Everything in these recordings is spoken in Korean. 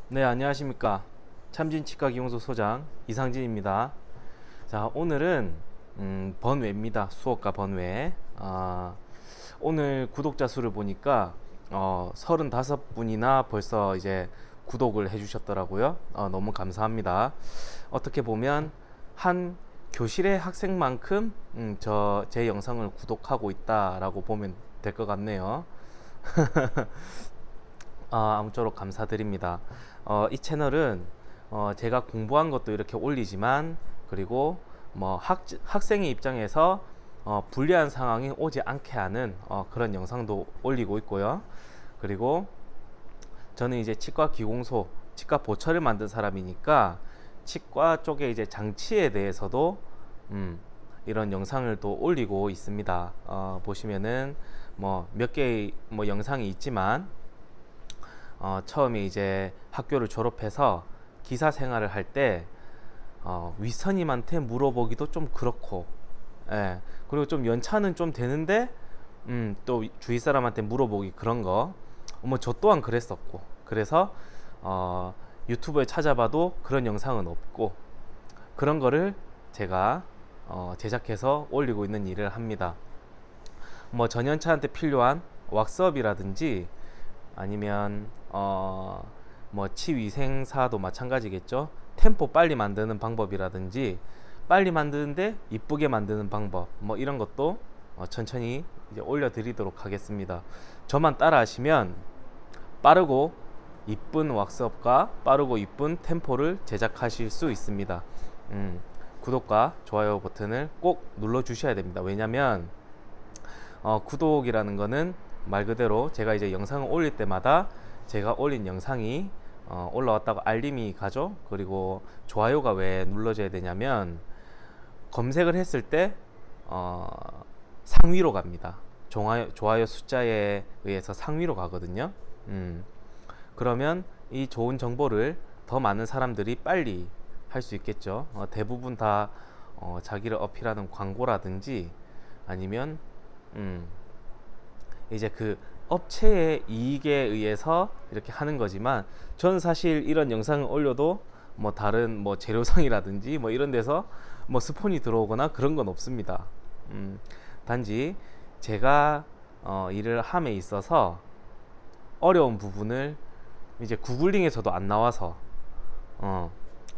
네, 안녕하십니까. 참진치과기용소 소장 이상진입니다. 자, 오늘은 번외입니다. 수호과 번외. 오늘 구독자 수를 보니까 35분이나 벌써 이제 구독을 해주셨더라고요. 너무 감사합니다. 어떻게 보면 한 교실의 학생만큼 제 영상을 구독하고 있다라고 보면 될 것 같네요. 아무쪼록 감사드립니다. 이 채널은 제가 공부한 것도 이렇게 올리지만, 그리고 뭐 학생의 입장에서 불리한 상황이 오지 않게 하는 그런 영상도 올리고 있고요. 그리고 저는 이제 치과 기공소, 치과 보철을 만든 사람이니까 치과 쪽에 이제 장치에 대해서도 이런 영상을 또 올리고 있습니다. 보시면은 뭐 몇 개의 뭐 영상이 있지만, 처음에 이제 학교를 졸업해서 기사 생활을 할 때 윗선임한테 물어보기도 좀 그렇고, 예, 그리고 좀 연차는 좀 되는데 또 주위 사람한테 물어보기 그런 거, 뭐 저 또한 그랬었고, 그래서 유튜브에 찾아봐도 그런 영상은 없고, 그런 거를 제가 제작해서 올리고 있는 일을 합니다. 뭐 전연차한테 필요한 왁스업이라든지, 아니면 뭐 치위생사도 마찬가지겠죠. 템포 빨리 만드는 방법이라든지, 빨리 만드는데 이쁘게 만드는 방법, 뭐 이런 것도 천천히 이제 올려드리도록 하겠습니다. 저만 따라 하시면 빠르고 이쁜 왁스업과 빠르고 이쁜 템포를 제작하실 수 있습니다. 구독과 좋아요 버튼을 꼭 눌러 주셔야 됩니다. 왜냐면 구독이라는 거는 말 그대로 제가 이제 영상을 올릴 때마다 제가 올린 영상이 올라왔다고 알림이 가죠. 그리고 좋아요가 왜 눌러져야 되냐면, 검색을 했을 때 상위로 갑니다. 좋아요 숫자에 의해서 상위로 가거든요. 그러면 이 좋은 정보를 더 많은 사람들이 빨리 할 수 있겠죠. 대부분 다 자기를 어필하는 광고라든지, 아니면 이제 그 업체의 이익에 의해서 이렇게 하는 거지만, 저는 사실 이런 영상을 올려도 뭐 다른 뭐 재료상이라든지 뭐 이런 데서 뭐 스폰이 들어오거나 그런 건 없습니다. 단지 제가 일을 함에 있어서 어려운 부분을 이제 구글링에서도 안 나와서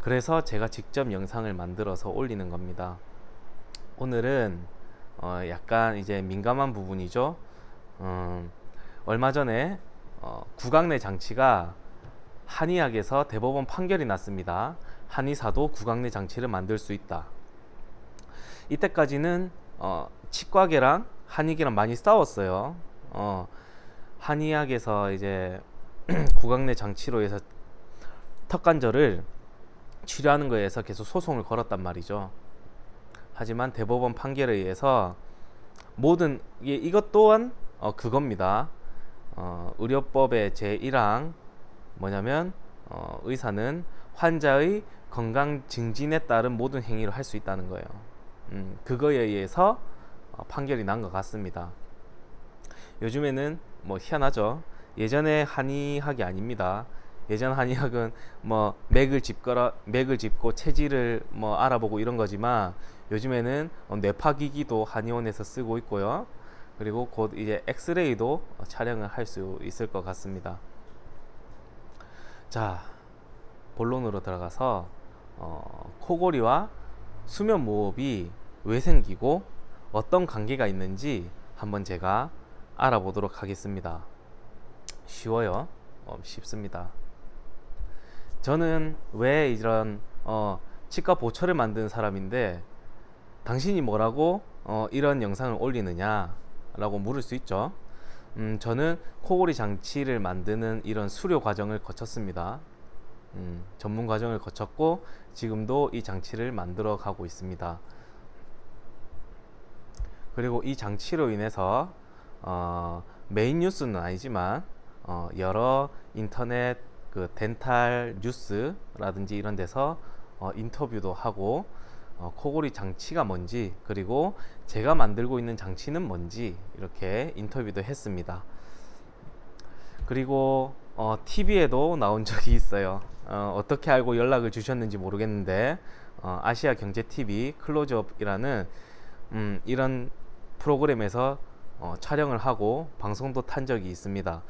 그래서 제가 직접 영상을 만들어서 올리는 겁니다. 오늘은 약간 이제 민감한 부분이죠. 얼마 전에 구강내 장치가 한의학에서 대법원 판결이 났습니다. 한의사도 구강내 장치를 만들 수 있다. 이때까지는 치과계랑 한의계랑 많이 싸웠어요. 한의학에서 이제 구강내 장치로 해서 턱관절을 치료하는 거에 의해서 계속 소송을 걸었단 말이죠. 하지만 대법원 판결에 의해서 모든 이것 또한 그겁니다. 의료법의 제1항 뭐냐면, 의사는 환자의 건강 증진에 따른 모든 행위를 할 수 있다는 거예요. 그거에 의해서 판결이 난 것 같습니다. 요즘에는 뭐 희한하죠. 예전에 한의학이 아닙니다. 예전 한의학은 뭐 맥을 짚고 체질을 뭐 알아보고 이런 거지만, 요즘에는 뇌파기기도 한의원에서 쓰고 있고요. 그리고 곧 이제 엑스레이도 촬영을 할 수 있을 것 같습니다. 자, 본론으로 들어가서 코골이와 수면 무호흡이 왜 생기고 어떤 관계가 있는지 한번 제가 알아보도록 하겠습니다. 쉬워요. 쉽습니다. 저는 왜 이런 치과 보철을 만드는 사람인데, 당신이 뭐라고 이런 영상을 올리느냐 라고 물을 수 있죠. 저는 코골이 장치를 만드는 이런 수료 과정을 거쳤습니다. 전문 과정을 거쳤고 지금도 이 장치를 만들어 가고 있습니다. 그리고 이 장치로 인해서 메인 뉴스는 아니지만 여러 인터넷 그 덴탈 뉴스라든지 이런 데서 인터뷰도 하고, 코골이 장치가 뭔지, 그리고 제가 만들고 있는 장치는 뭔지 이렇게 인터뷰도 했습니다. 그리고 TV에도 나온 적이 있어요. 어떻게 알고 연락을 주셨는지 모르겠는데 아시아 경제 TV 클로즈업이라는 이런 프로그램에서 촬영을 하고 방송도 탄 적이 있습니다.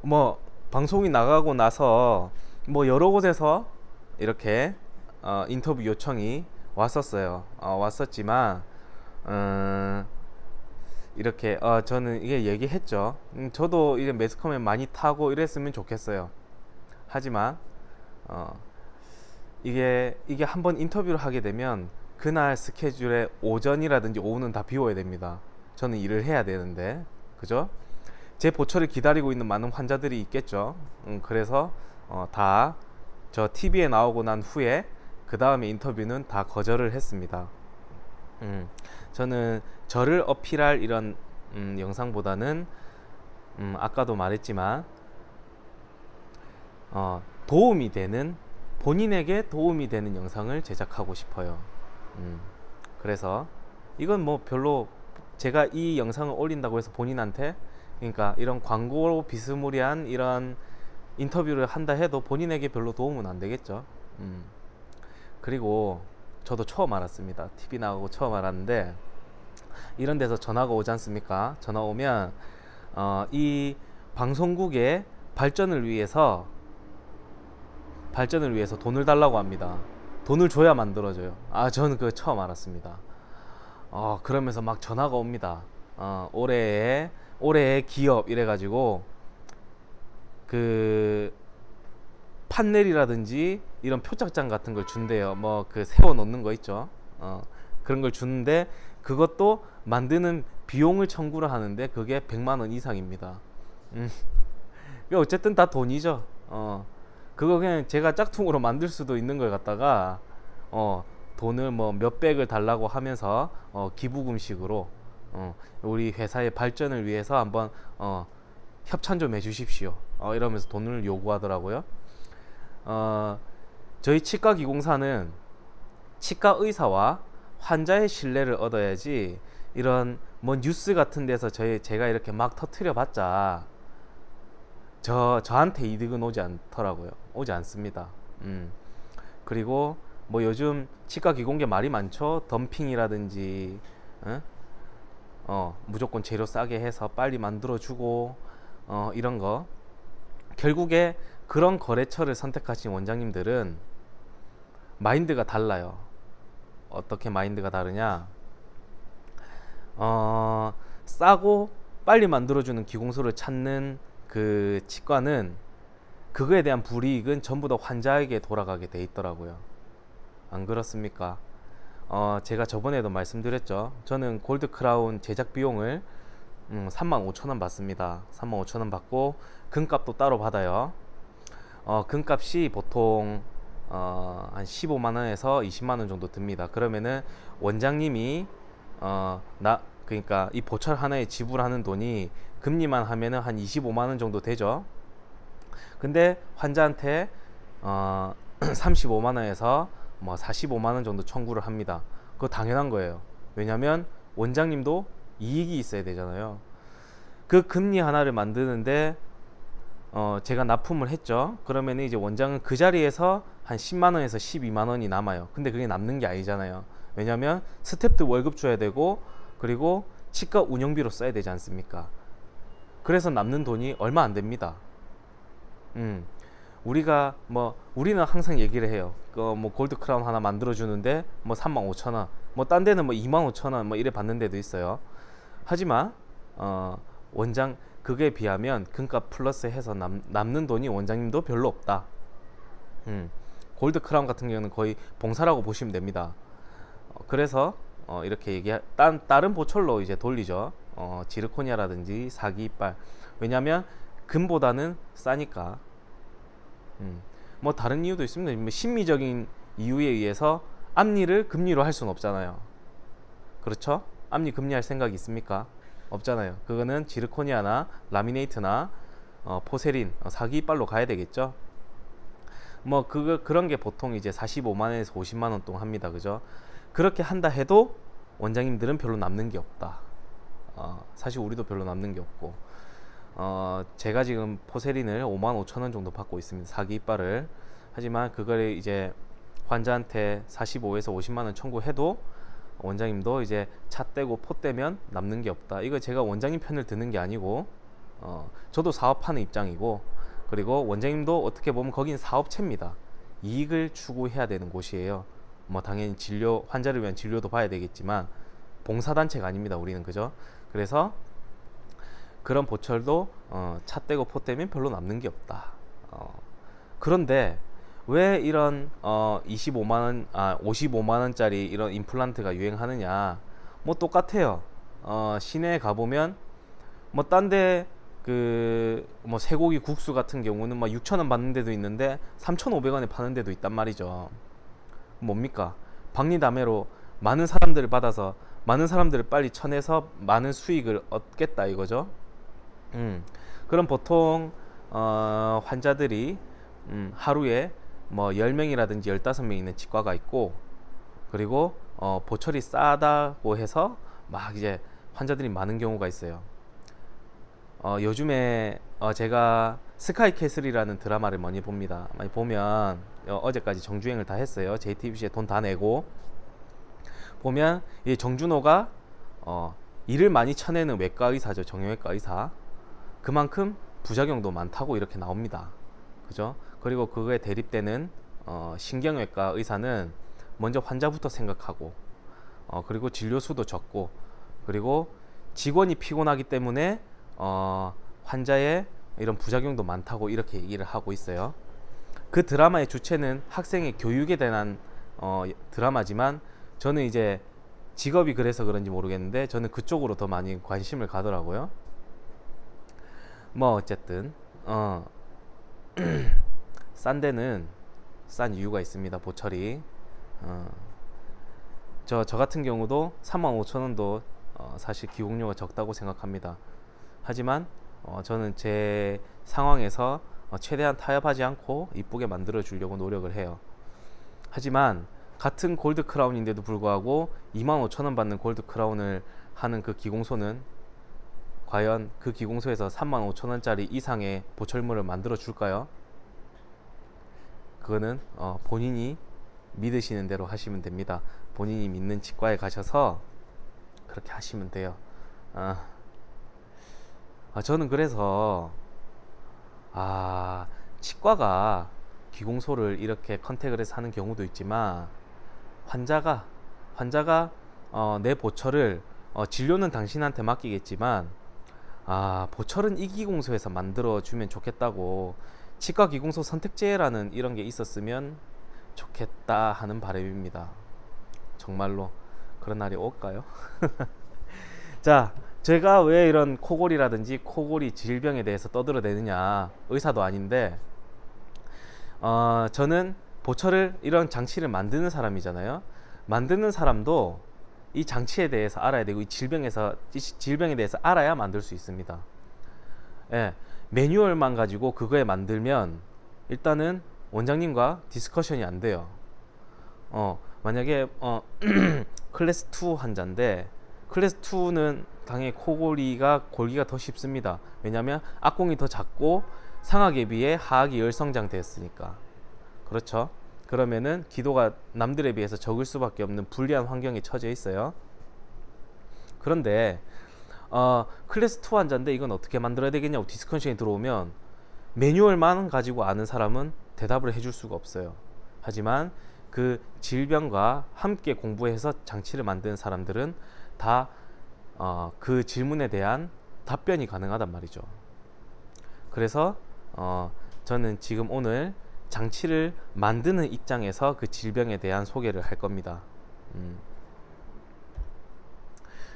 뭐 방송이 나가고 나서 뭐 여러 곳에서 이렇게 인터뷰 요청이 왔었어요. 왔었지만 이렇게 저는 이게 얘기했죠. 저도 이제 매스컴에 많이 타고 이랬으면 좋겠어요. 하지만 이게 한번 인터뷰를 하게 되면 그날 스케줄에 오전이라든지 오후는 다 비워야 됩니다. 저는 일을 해야 되는데, 그죠? 제 보초를 기다리고 있는 많은 환자들이 있겠죠. 그래서 다 저 TV에 나오고 난 후에 그 다음에 인터뷰는 다 거절을 했습니다. 저는 저를 어필할 이런 영상보다는 아까도 말했지만 도움이 되는, 본인에게 도움이 되는 영상을 제작하고 싶어요. 그래서 이건 뭐 별로 제가 이 영상을 올린다고 해서 본인한테, 그러니까 이런 광고 비스무리한 이런 인터뷰를 한다 해도 본인에게 별로 도움은 안 되겠죠. 그리고 저도 처음 알았습니다. TV 나가고 처음 알았는데, 이런 데서 전화가 오지 않습니까? 전화 오면 이 방송국의 발전을 위해서 돈을 달라고 합니다. 돈을 줘야 만들어져요. 저는 그거 처음 알았습니다. 그러면서 막 전화가 옵니다. 올해의 기업 이래가지고 그 판넬이라든지 이런 표착장 같은 걸 준대요. 뭐 그 세워 놓는 거 있죠. 그런 걸 주는데 그것도 만드는 비용을 청구를 하는데 그게 100만 원 이상입니다. 어쨌든 다 돈이죠. 그거 그냥 제가 짝퉁으로 만들 수도 있는 걸 갖다가 돈을 뭐 몇백을 달라고 하면서 기부금식으로 우리 회사의 발전을 위해서 한번 협찬 좀 해주십시오. 이러면서 돈을 요구하더라고요. 저희 치과기공사는 치과 의사와 환자의 신뢰를 얻어야지 이런 뭐 뉴스 같은 데서 제가 이렇게 막 터트려 봤자 저한테 이득은 오지 않더라고요. 오지 않습니다. 그리고 뭐 요즘 치과기공계 말이 많죠. 덤핑이라든지 무조건 재료 싸게 해서 빨리 만들어주고 이런 거. 결국에 그런 거래처를 선택하신 원장님들은 마인드가 달라요. 어떻게 마인드가 다르냐? 싸고 빨리 만들어주는 기공소를 찾는 그 치과는 그거에 대한 불이익은 전부 다 환자에게 돌아가게 돼 있더라고요. 안 그렇습니까? 제가 저번에도 말씀드렸죠. 저는 골드 크라운 제작 비용을 35,000원 받습니다. 35,000원 받고 금값도 따로 받아요. 금값이 보통 한 15만원에서 20만원 정도 듭니다. 그러면은 원장님이 그러니까 이 보철 하나에 지불하는 돈이 금리만 하면은 한 25만원 정도 되죠. 근데 환자한테 35만원에서 뭐 45만원 정도 청구를 합니다. 그거 당연한 거예요. 왜냐면 원장님도 이익이 있어야 되잖아요. 그 금리 하나를 만드는데 제가 납품을 했죠. 그러면 이제 원장은 그 자리에서 한 10만원에서 12만원이 남아요. 근데 그게 남는 게 아니잖아요. 왜냐면 스태프들 월급 줘야 되고 그리고 치과 운영비로 써야 되지 않습니까? 그래서 남는 돈이 얼마 안 됩니다. 우리는 항상 얘기를 해요. 뭐 골드 크라운 하나 만들어 주는데 뭐 35,000원, 뭐 딴 데는 뭐 25,000원 뭐 이래 받는 데도 있어요. 하지만 원장 그게 비하면 금값 플러스 해서 남는 돈이 원장님도 별로 없다. 골드 크라운 같은 경우는 거의 봉사라고 보시면 됩니다. 그래서 이렇게 다른 보철로 이제 돌리죠. 지르코니아라든지 사기 이빨. 왜냐하면 금보다는 싸니까. 뭐 다른 이유도 있습니다. 뭐 심미적인 이유에 의해서 앞니를 금리로 할 수는 없잖아요. 그렇죠? 앞니 금리할 생각이 있습니까? 없잖아요. 그거는 지르코니아나 라미네이트나 포세린, 사기 이빨로 가야 되겠죠. 뭐 그런 게 보통 이제 45만원에서 50만원 동안 합니다. 그죠? 그렇게 한다 해도 원장님들은 별로 남는 게 없다. 사실 우리도 별로 남는 게 없고, 제가 지금 포세린을 55,000원 정도 받고 있습니다. 사기 이빨을. 하지만 그걸 이제 환자한테 45에서 50만원 청구해도 원장님도 이제 차 떼고 포 떼면 남는 게 없다. 이거 제가 원장님 편을 드는 게 아니고, 저도 사업하는 입장이고, 그리고 원장님도 어떻게 보면 거긴 사업체입니다. 이익을 추구해야 되는 곳이에요. 뭐 당연히 진료, 환자를 위한 진료도 봐야 되겠지만 봉사단체가 아닙니다, 우리는. 그죠? 그래서 그런 보철도 차 떼고 포 떼면 별로 남는 게 없다. 그런데 왜 이런 25만원, 55만원짜리 이런 임플란트가 유행하느냐? 뭐 똑같아요. 시내에 가보면 뭐 딴 데 그 뭐 쇠고기 국수 같은 경우는 막 6,000원 받는 데도 있는데 3,500원에 파는 데도 있단 말이죠. 뭡니까? 박리담회로 많은 사람들을 받아서 많은 사람들을 빨리 쳐내서 많은 수익을 얻겠다 이거죠. 그럼 보통 환자들이 하루에 뭐 10명이라든지 15명 있는 치과가 있고, 그리고 보철이 싸다고 해서 막 이제 환자들이 많은 경우가 있어요. 요즘에 제가 스카이캐슬이라는 드라마를 많이 봅니다. 많이 보면 어제까지 정주행을 다 했어요. JTBC에 돈 다 내고. 보면 이 정준호가 일을 많이 쳐내는 외과 의사죠. 정형외과 의사. 그만큼 부작용도 많다고 이렇게 나옵니다. 그죠? 그리고 그거에 대립되는 신경외과 의사는 먼저 환자부터 생각하고, 그리고 진료수도 적고, 그리고 직원이 피곤하기 때문에 환자의 이런 부작용도 많다고 이렇게 얘기를 하고 있어요. 그 드라마의 주체는 학생의 교육에 대한 드라마지만, 저는 이제 직업이 그래서 그런지 모르겠는데 저는 그쪽으로 더 많이 관심을 가더라고요. 뭐 어쨌든 싼 데는 싼 이유가 있습니다. 보철이 저 같은 경우도 35,000원도 사실 기록료가 적다고 생각합니다. 하지만 저는 제 상황에서 최대한 타협하지 않고 이쁘게 만들어 주려고 노력을 해요. 하지만 같은 골드 크라운인데도 불구하고 25,000원 받는 골드 크라운을 하는 그 기공소는 과연 그 기공소에서 35,000원짜리 이상의 보철물을 만들어 줄까요? 그거는 본인이 믿으시는 대로 하시면 됩니다. 본인이 믿는 치과에 가셔서 그렇게 하시면 돼요. 저는 그래서 치과가 기공소를 이렇게 컨택을 해서 하는 경우도 있지만, 환자가 내 보철을 진료는 당신한테 맡기겠지만 보철은 이 기공소에서 만들어 주면 좋겠다고, 치과 기공소 선택제라는 이런 게 있었으면 좋겠다 하는 바람입니다. 정말로 그런 날이 올까요? 자, 제가 왜 이런 코골이라든지 코골이 질병에 대해서 떠들어대느냐, 의사도 아닌데 저는 보철을, 이런 장치를 만드는 사람이잖아요. 만드는 사람도 이 장치에 대해서 알아야 되고, 이 질병에 대해서 알아야 만들 수 있습니다. 예, 매뉴얼만 가지고 그거에 만들면 일단은 원장님과 디스커션이 안 돼요. 만약에 클래스 2 환자인데, 클래스 2는 당연히 코골이가 골기가 더 쉽습니다. 왜냐하면 악공이 더 작고 상악에 비해 하악이 열성장되었으니까. 그렇죠? 그러면은 기도가 남들에 비해서 적을 수밖에 없는 불리한 환경에 처져 있어요. 그런데 클래스 2 환자인데 이건 어떻게 만들어야 되겠냐고 디스커션이 들어오면 매뉴얼만 가지고 아는 사람은 대답을 해줄 수가 없어요. 하지만 그 질병과 함께 공부해서 장치를 만드는 사람들은 다 그 질문에 대한 답변이 가능하단 말이죠. 그래서 저는 지금 오늘 장치를 만드는 입장에서 그 질병에 대한 소개를 할 겁니다.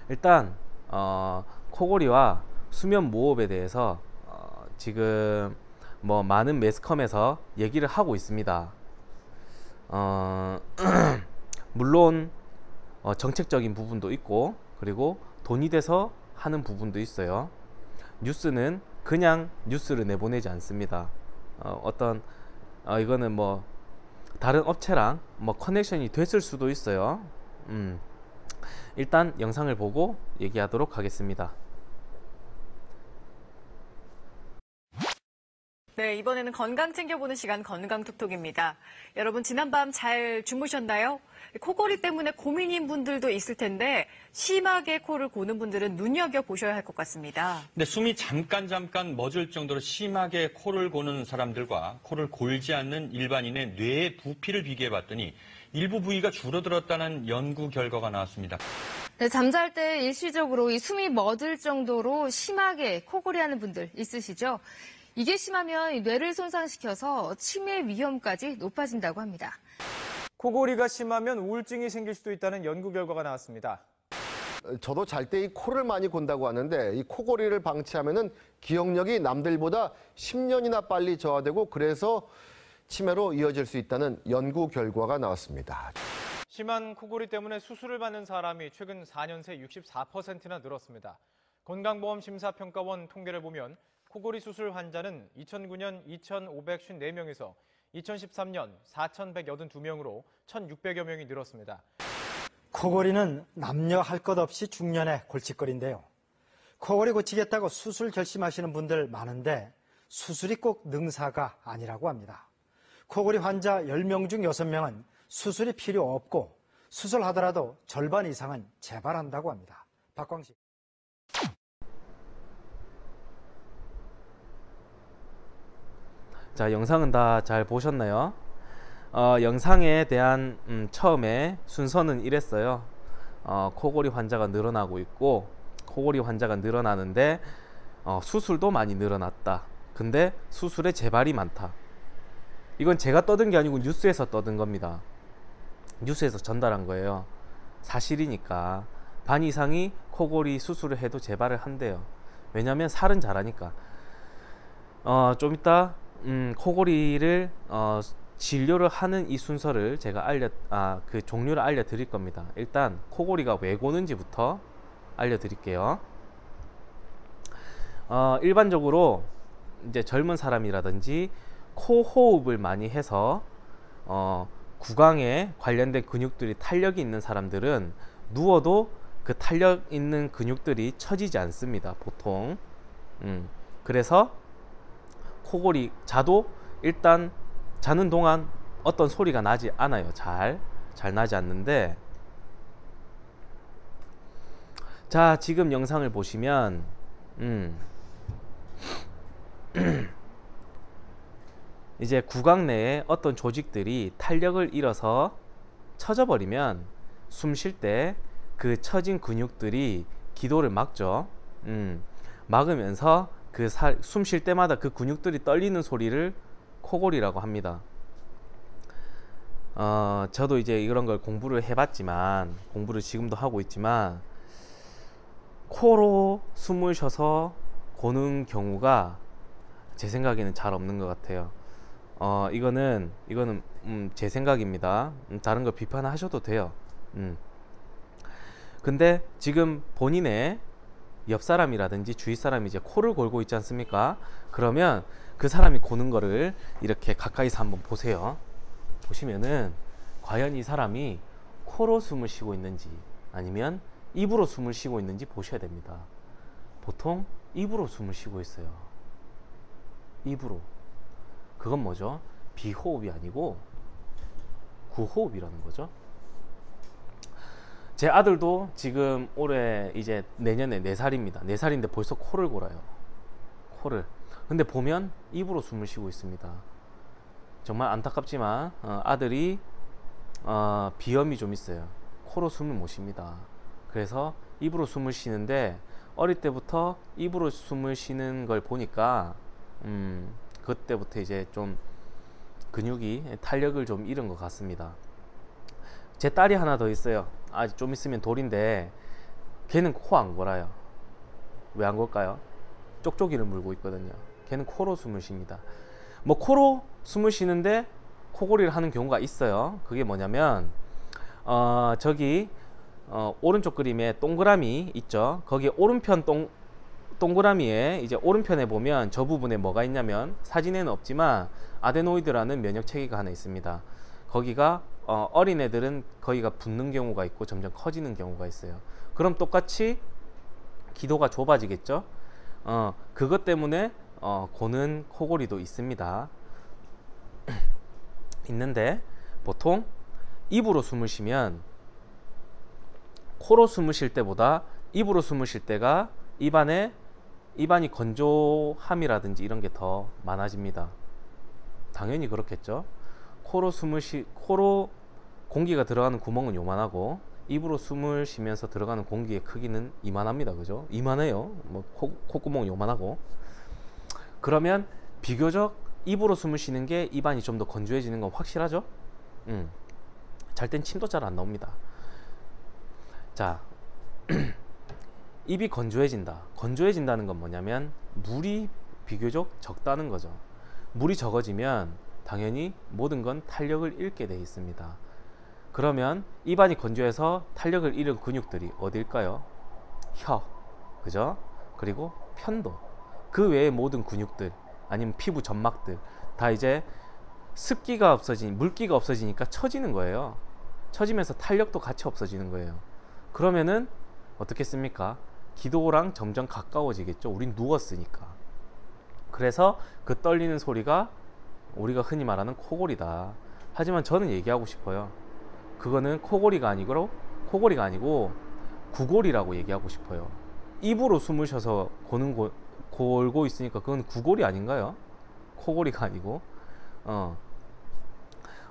일단 코골이와 수면 무호흡에 대해서 지금 뭐 많은 매스컴에서 얘기를 하고 있습니다. 물론 정책적인 부분도 있고, 그리고 돈이 돼서 하는 부분도 있어요. 뉴스는 그냥 뉴스를 내보내지 않습니다. 이거는 뭐 다른 업체랑 뭐 커넥션이 됐을 수도 있어요. 일단 영상을 보고 얘기하도록 하겠습니다. 네, 이번에는 건강 챙겨보는 시간 건강톡톡입니다. 여러분 지난밤 잘 주무셨나요? 코골이 때문에 고민인 분들도 있을 텐데 심하게 코를 고는 분들은 눈여겨보셔야 할 것 같습니다. 네, 숨이 잠깐 멎을 정도로 심하게 코를 고는 사람들과 코를 골지 않는 일반인의 뇌의 부피를 비교해봤더니 일부 부위가 줄어들었다는 연구 결과가 나왔습니다. 네, 잠잘 때 일시적으로 이 숨이 멎을 정도로 심하게 코골이하는 분들 있으시죠? 이게 심하면 뇌를 손상시켜서 치매 위험까지 높아진다고 합니다. 코골이가 심하면 우울증이 생길 수도 있다는 연구 결과가 나왔습니다. 저도 잘 때 이 코를 많이 곤다고 하는데 이 코골이를 방치하면은 기억력이 남들보다 10년이나 빨리 저하되고 그래서 치매로 이어질 수 있다는 연구 결과가 나왔습니다. 심한 코골이 때문에 수술을 받는 사람이 최근 4년 새 64%나 늘었습니다. 건강보험심사평가원 통계를 보면 코골이 수술 환자는 2009년 2,554명에서 2013년 4,182명으로 1,600여 명이 늘었습니다. 코골이는 남녀 할 것 없이 중년의 골칫거리인데요. 코골이 고치겠다고 수술 결심하시는 분들 많은데 수술이 꼭 능사가 아니라고 합니다. 코골이 환자 10명 중 6명은 수술이 필요 없고 수술하더라도 절반 이상은 재발한다고 합니다. 박광식. 자, 영상은 다 잘 보셨나요? 영상에 대한 처음에 순서는 이랬어요. 코골이 환자가 늘어나고 있고 코골이 환자가 늘어나는데 수술도 많이 늘어났다. 근데 수술에 재발이 많다. 이건 제가 떠든 게 아니고 뉴스에서 떠든 겁니다. 뉴스에서 전달한 거예요. 사실이니까 반 이상이 코골이 수술을 해도 재발을 한대요. 왜냐하면 살은 자라니까. 좀 이따 코골이를 진료를 하는 이 순서를 제가 그 종류를 알려드릴 겁니다. 일단 코골이가 왜 고는지부터 알려드릴게요. 일반적으로 이제 젊은 사람이라든지 코 호흡을 많이 해서 구강에 관련된 근육들이 탄력이 있는 사람들은 누워도 그 탄력 있는 근육들이 처지지 않습니다. 보통. 그래서 코골이 자도 일단 자는 동안 어떤 소리가 나지 않아요. 잘 나지 않는데, 자, 지금 영상을 보시면 이제 구강 내에 어떤 조직들이 탄력을 잃어서 처져 버리면 숨 쉴 때 그 처진 근육들이 기도를 막죠. 막으면서 숨 쉴 때마다 그 근육들이 떨리는 소리를 코골이라고 합니다. 저도 이제 이런 걸 공부를 해봤지만, 공부를 지금도 하고 있지만, 코로 숨을 쉬어서 고는 경우가 제 생각에는 잘 없는 것 같아요. 이거는 제 생각입니다. 다른 걸 비판하셔도 돼요. 근데 지금 본인의 옆 사람이라든지 주위 사람이 이제 코를 골고 있지 않습니까? 그러면 그 사람이 고는 거를 이렇게 가까이서 한번 보세요. 보시면은 과연 이 사람이 코로 숨을 쉬고 있는지 아니면 입으로 숨을 쉬고 있는지 보셔야 됩니다. 보통 입으로 숨을 쉬고 있어요. 입으로. 그건 뭐죠? 비호흡이 아니고 구호흡이라는 거죠. 제 아들도 지금 올해 이제 내년에 4살입니다. 4살인데 벌써 코를 골아요. 코를. 근데 보면 입으로 숨을 쉬고 있습니다. 정말 안타깝지만 아들이 비염이 좀 있어요. 코로 숨을 못 쉽니다. 그래서 입으로 숨을 쉬는데 어릴 때부터 입으로 숨을 쉬는 걸 보니까 그때부터 이제 좀 근육이 탄력을 좀 잃은 것 같습니다. 제 딸이 하나 더 있어요. 아직 좀 있으면 돌인데 걔는 코 안 골아요. 왜 안 골까요? 쪽쪽이를 물고 있거든요. 걔는 코로 숨을 쉽니다. 뭐 코로 숨을 쉬는데 코골이를 하는 경우가 있어요. 그게 뭐냐면 저기 오른쪽 그림에 동그라미 있죠. 거기에 오른편 동그라미에 이제 오른편에 보면 저 부분에 뭐가 있냐면 사진에는 없지만 아데노이드라는 면역 체계가 하나 있습니다. 거기가 어린 애들은 거기가 붓는 경우가 있고 점점 커지는 경우가 있어요. 그럼 똑같이 기도가 좁아지겠죠. 그것 때문에 고는 코골이도 있습니다. 있는데 보통 입으로 숨을 쉬면 코로 숨을 쉴 때보다 입으로 숨을 쉴 때가 입안이 건조함이라든지 이런 게 더 많아집니다. 당연히 그렇겠죠. 코로 공기가 들어가는 구멍은 요만하고 입으로 숨을 쉬면서 들어가는 공기의 크기는 이만합니다. 그죠? 이만해요. 뭐 콧구멍은 요만하고. 그러면 비교적 입으로 숨을 쉬는 게 입안이 좀 더 건조해지는 건 확실하죠? 잘 땐 침도 잘 안 나옵니다. 자, 입이 건조해진다. 건조해진다는 건 뭐냐면 물이 비교적 적다는 거죠. 물이 적어지면 당연히 모든 건 탄력을 잃게 돼 있습니다. 그러면 입안이 건조해서 탄력을 잃은 근육들이 어딜까요? 혀, 그죠? 그리고 편도. 그 외의 모든 근육들 아니면 피부 점막들 다 이제 물기가 없어지니까 처지는 거예요. 처지면서 탄력도 같이 없어지는 거예요. 그러면은 어떻겠습니까? 기도랑 점점 가까워지겠죠. 우린 누웠으니까. 그래서 그 떨리는 소리가 우리가 흔히 말하는 코골이다. 하지만 저는 얘기하고 싶어요. 그거는 코골이가 아니고 구골이라고 얘기하고 싶어요. 입으로 숨을 쉬어서 골고 있으니까 그건 구골이 아닌가요? 코골이가 아니고.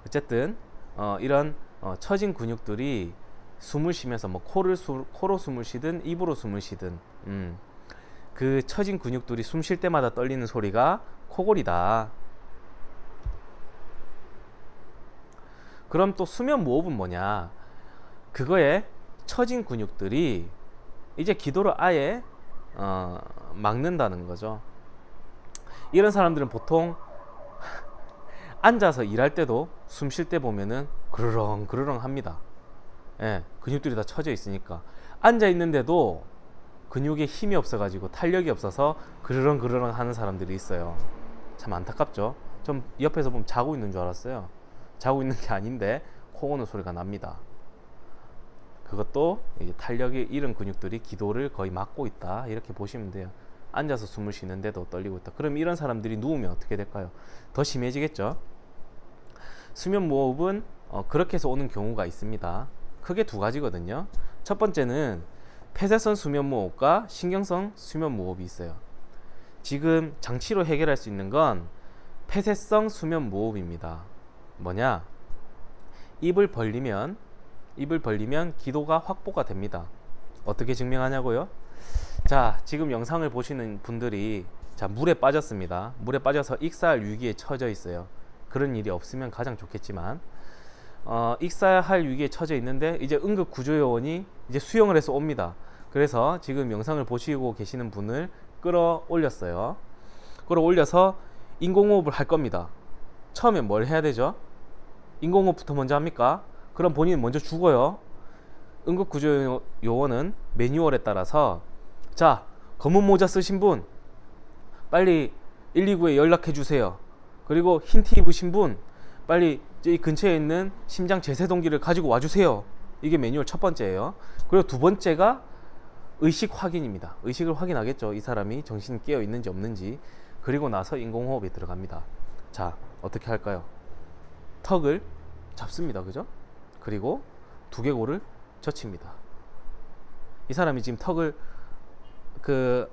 어쨌든 이런 처진 근육들이 숨을 쉬면서 뭐 코로 숨을 쉬든 입으로 숨을 쉬든 그 처진 근육들이 숨 쉴 때마다 떨리는 소리가 코골이다. 그럼 또 수면 무호흡은 뭐냐? 그거에 처진 근육들이 이제 기도를 아예 막는다는 거죠. 이런 사람들은 보통 앉아서 일할 때도 숨 쉴 때 보면은 그르렁 그르렁 합니다. 예, 근육들이 다 처져 있으니까 앉아 있는데도 근육에 힘이 없어가지고 탄력이 없어서 그르렁 그르렁 하는 사람들이 있어요. 참 안타깝죠. 좀 옆에서 보면 자고 있는 줄 알았어요. 자고 있는 게 아닌데 코 고는 소리가 납니다. 그것도 이제 탄력이 잃은 근육들이 기도를 거의 막고 있다, 이렇게 보시면 돼요. 앉아서 숨을 쉬는데도 떨리고 있다. 그럼 이런 사람들이 누우면 어떻게 될까요? 더 심해지겠죠. 수면 무호흡은 그렇게 해서 오는 경우가 있습니다. 크게 두 가지거든요. 첫 번째는 폐쇄성 수면 무호흡과 신경성 수면 무호흡이 있어요. 지금 장치로 해결할 수 있는 건 폐쇄성 수면 무호흡입니다. 뭐냐? 입을 벌리면 기도가 확보가 됩니다. 어떻게 증명하냐고요? 자, 지금 영상을 보시는 분들이 물에 빠졌습니다. 물에 빠져서 익사할 위기에 처져 있어요. 그런 일이 없으면 가장 좋겠지만 익사할 위기에 처져 있는데 이제 응급구조요원이 이제 수영을 해서 옵니다. 그래서 지금 영상을 보시고 계시는 분을 끌어올렸어요. 끌어올려서 인공호흡을 할 겁니다. 처음에 뭘 해야 되죠? 인공호흡부터 먼저 합니까? 그럼 본인은 먼저 죽어요. 응급구조요원은 매뉴얼에 따라서 자, 검은 모자 쓰신 분 빨리 119에 연락해 주세요. 그리고 흰 티 입으신 분 빨리 이 근처에 있는 심장 제세동기를 가지고 와주세요. 이게 매뉴얼 첫 번째예요. 그리고 두 번째가 의식 확인입니다. 의식을 확인하겠죠. 이 사람이 정신이 깨어 있는지 없는지. 그리고 나서 인공호흡에 들어갑니다. 자, 어떻게 할까요? 턱을 잡습니다. 그죠? 그리고 두개골을 젖힙니다. 이 사람이 지금 턱을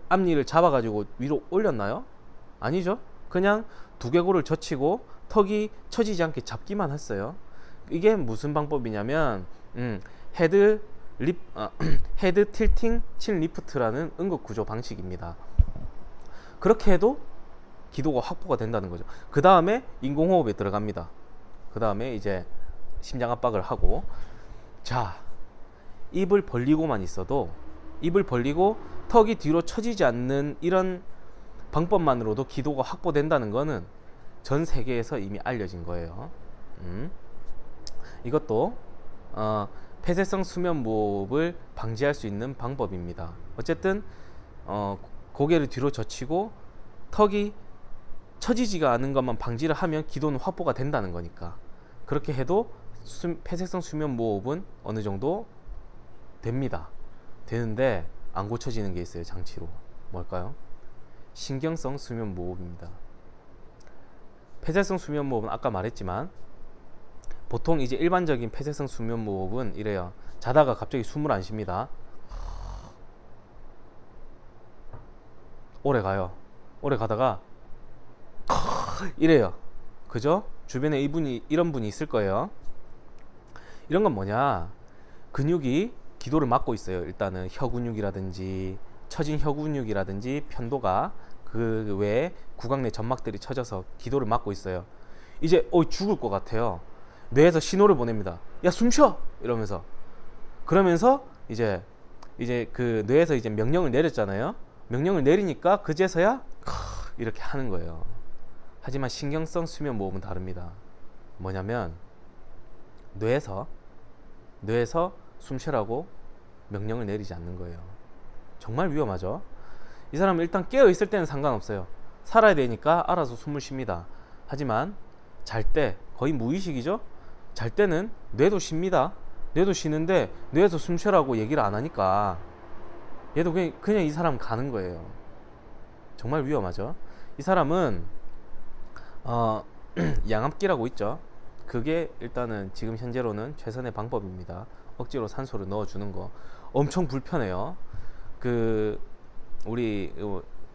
앞니를 잡아가지고 위로 올렸나요? 아니죠. 그냥 두개골을 젖히고 턱이 처지지 않게 잡기만 했어요. 이게 무슨 방법이냐면 헤드 틸팅 친 리프트라는 응급구조 방식입니다. 그렇게 해도 기도가 확보가 된다는 거죠. 그 다음에 인공호흡에 들어갑니다. 그 다음에 이제 심장 압박을 하고, 자, 입을 벌리고만 있어도, 입을 벌리고 턱이 뒤로 처지지 않는 이런 방법만으로도 기도가 확보된다는 거는 전 세계에서 이미 알려진 거예요. 이것도 폐쇄성 수면 무호흡을 방지할 수 있는 방법입니다. 어쨌든 고개를 뒤로 젖히고 턱이 처지지가 않은 것만 방지를 하면 기도는 확보가 된다는 거니까 그렇게 해도 폐쇄성 수면 무호흡은 어느 정도 됩니다. 되는데 안 고쳐지는 게 있어요. 장치로. 뭘까요? 신경성 수면 무호흡입니다. 폐쇄성 수면 무호흡은 아까 말했지만 보통 이제 일반적인 폐쇄성 수면 무호흡은 이래요. 자다가 갑자기 숨을 안 쉽니다. 오래 가요. 오래 가다가 이래요. 그죠? 주변에 이런 분이 있을 거예요. 이런 건 뭐냐? 근육이 기도를 막고 있어요. 일단은 혀 근육이라든지 처진 혀 근육이라든지 편도가 그 외에 구강 내 점막들이 처져서 기도를 막고 있어요. 이제 죽을 것 같아요. 뇌에서 신호를 보냅니다. 야, 숨 쉬어! 이러면서. 그러면서 이제 그 뇌에서 이제 명령을 내렸잖아요. 명령을 내리니까 그제서야 이렇게 하는 거예요. 하지만 신경성 수면 무호흡은 다릅니다. 뭐냐면 뇌에서 숨 쉬라고 명령을 내리지 않는 거예요. 정말 위험하죠. 이 사람은 일단 깨어 있을 때는 상관없어요. 살아야 되니까 알아서 숨을 쉽니다. 하지만 잘 때 거의 무의식이죠. 잘 때는 뇌도 쉽니다. 뇌도 쉬는데 뇌에서 숨 쉬라고 얘기를 안 하니까 얘도 그냥 이 사람 가는 거예요. 정말 위험하죠. 이 사람은 양압기라고 있죠. 그게 일단은 지금 현재로는 최선의 방법입니다. 억지로 산소를 넣어주는 거 엄청 불편해요. 우리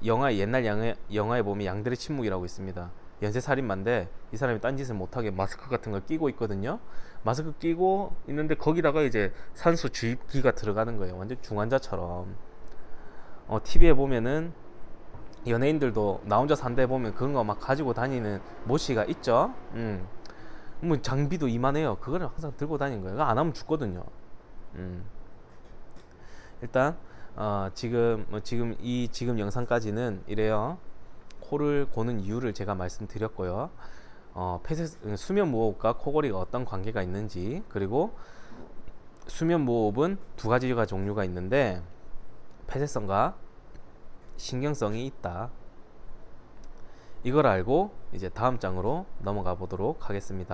옛날 영화에 보면 양들의 침묵이라고 있습니다. 연쇄살인마인데 이 사람이 딴짓을 못하게 마스크 같은 걸 끼고 있거든요. 마스크 끼고 있는데 거기다가 이제 산소 주입기가 들어가는 거예요. 완전 중환자처럼. TV에 보면은 연예인들도 나 혼자 산다에 보면 그런 거 막 가지고 다니는 모씨가 있죠. 뭐 장비도 이만해요. 그거를 항상 들고 다니는 거예요. 안 하면 죽거든요. 일단 지금 영상까지는 이래요. 코를 고는 이유를 제가 말씀드렸고요. 수면 무호흡과 코골이가 어떤 관계가 있는지, 그리고 수면 무호흡은 두 가지가 종류가 있는데 폐쇄성과 신경성이 있다. 이걸 알고 이제 다음 장으로 넘어가 보도록 하겠습니다.